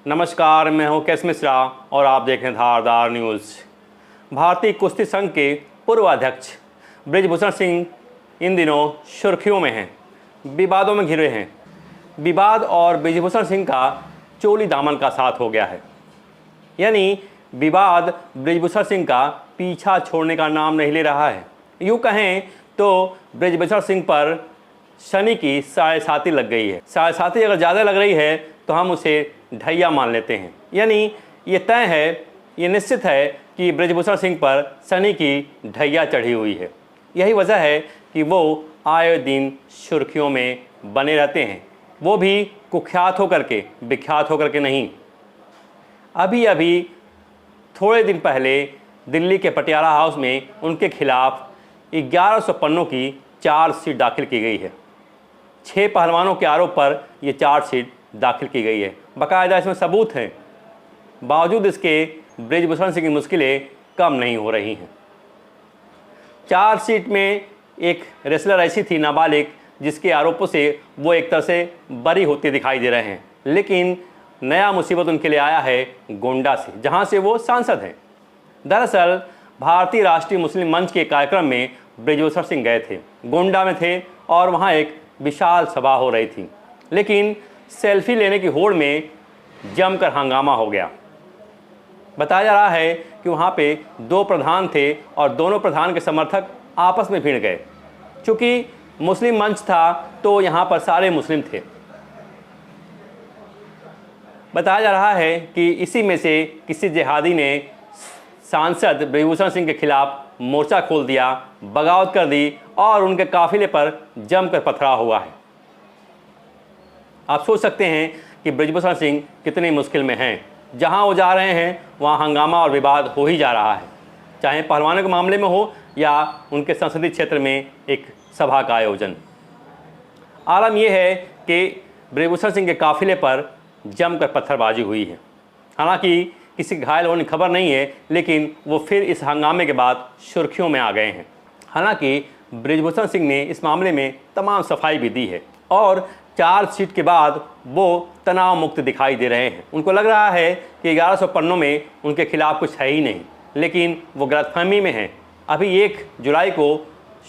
नमस्कार, मैं हूं केएस मिश्रा और आप देख रहे हैं धारदार न्यूज़। भारतीय कुश्ती संघ के पूर्व अध्यक्ष बृजभूषण सिंह इन दिनों सुर्खियों में हैं, विवादों में घिरे हैं। विवाद और बृजभूषण सिंह का चोली दामन का साथ हो गया है, यानी विवाद बृजभूषण सिंह का पीछा छोड़ने का नाम नहीं ले रहा है। यूँ कहें तो बृजभूषण सिंह पर शनि की साढ़े साती लग गई है। साढ़े साती अगर ज़्यादा लग रही है तो हम उसे ढैया मान लेते हैं, यानी ये तय है, ये निश्चित है कि बृजभूषण सिंह पर शनि की ढैया चढ़ी हुई है। यही वजह है कि वो आए दिन सुर्खियों में बने रहते हैं, वो भी कुख्यात होकर के, विख्यात होकर के नहीं। अभी थोड़े दिन पहले दिल्ली के पटियाला हाउस में उनके खिलाफ 1100 पन्नों की चार्जशीट दाखिल की गई है। 6 पहलवानों के आरोप पर यह चार्जशीट दाखिल की गई है, बाकायदा इसमें सबूत हैं। बावजूद इसके बृजभूषण सिंह की मुश्किलें कम नहीं हो रही हैं। चार्जशीट में एक रेसलर ऐसी थी, नाबालिग, जिसके आरोपों से वो एक तरह से बरी होती दिखाई दे रहे हैं। लेकिन नया मुसीबत उनके लिए आया है गोंडा से, जहां से वो सांसद हैं। दरअसल भारतीय राष्ट्रीय मुस्लिम मंच के कार्यक्रम में बृजभूषण सिंह गए थे, गोंडा में थे, और वहां एक विशाल सभा हो रही थी। लेकिन सेल्फी लेने की होड़ में जमकर हंगामा हो गया। बताया जा रहा है कि वहां पे 2 प्रधान थे और दोनों प्रधान के समर्थक आपस में भिड़ गए। चूँकि मुस्लिम मंच था तो यहाँ पर सारे मुस्लिम थे। बताया जा रहा है कि इसी में से किसी जिहादी ने सांसद बृजभूषण सिंह के खिलाफ मोर्चा खोल दिया, बगावत कर दी और उनके काफिले पर जमकर पथराव हुआ है। आप सोच सकते हैं कि बृजभूषण सिंह कितनी मुश्किल में हैं। जहां वो जा रहे हैं वहां हंगामा और विवाद हो ही जा रहा है, चाहे पहलवानों के मामले में हो या उनके संसदीय क्षेत्र में एक सभा का आयोजन। आलम यह है कि बृजभूषण सिंह के काफिले पर जमकर पत्थरबाजी हुई है। हालांकि किसी घायल होने की खबर नहीं है, लेकिन वो फिर इस हंगामे के बाद सुर्खियों में आ गए हैं। हालांकि बृजभूषण सिंह ने इस मामले में तमाम सफाई भी दी है और चार्जशीट के बाद वो तनाव मुक्त दिखाई दे रहे हैं। उनको लग रहा है कि 1100 पन्नों में उनके खिलाफ कुछ है ही नहीं, लेकिन वो गलतफहमी में हैं। अभी 1 जुलाई को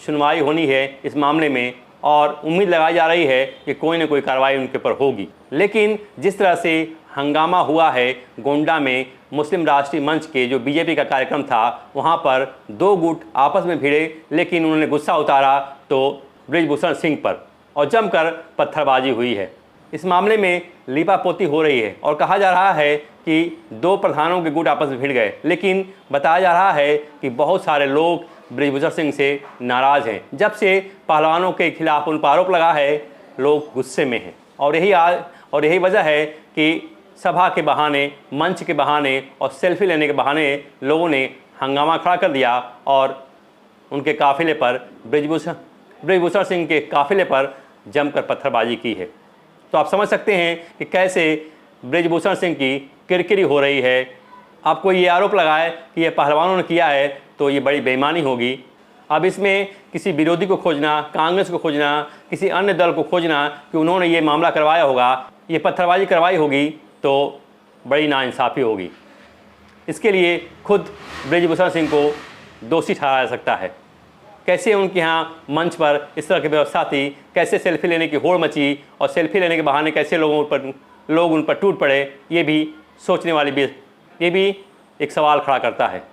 सुनवाई होनी है इस मामले में और उम्मीद लगाई जा रही है कि कोई न कोई कार्रवाई उनके ऊपर होगी। लेकिन जिस तरह से हंगामा हुआ है गोंडा में, मुस्लिम राष्ट्रीय मंच के जो बीजेपी का कार्यक्रम था, वहाँ पर 2 गुट आपस में भिड़े, लेकिन उन्होंने गुस्सा उतारा तो बृजभूषण सिंह पर और जमकर पत्थरबाजी हुई है। इस मामले में लीपापोती हो रही है और कहा जा रहा है कि 2 प्रधानों के गुट आपस में भिड़ गए, लेकिन बताया जा रहा है कि बहुत सारे लोग बृजभूषण सिंह से नाराज़ हैं। जब से पहलवानों के खिलाफ उन पर आरोप लगा है, लोग गुस्से में हैं और यही वजह है कि सभा के बहाने, मंच के बहाने और सेल्फी लेने के बहाने लोगों ने हंगामा खड़ा कर दिया और उनके काफिले पर, बृजभूषण सिंह के काफिले पर जमकर पत्थरबाजी की है। तो आप समझ सकते हैं कि कैसे बृजभूषण सिंह की किरकिरी हो रही है। आपको ये आरोप लगाए कि ये पहलवानों ने किया है तो ये बड़ी बेईमानी होगी। अब इसमें किसी विरोधी को खोजना, कांग्रेस को खोजना, किसी अन्य दल को खोजना कि उन्होंने ये मामला करवाया होगा, ये पत्थरबाजी करवाई होगी, तो बड़ी नाइंसाफ़ी होगी। इसके लिए खुद बृजभूषण सिंह को दोषी ठहराया जा सकता है। कैसे उनके यहाँ मंच पर इस तरह की व्यवस्था थी, कैसे सेल्फी लेने की होड़ मची और सेल्फी लेने के बहाने कैसे लोग उन पर टूट पड़े, ये भी सोचने वाली, ये भी एक सवाल खड़ा करता है।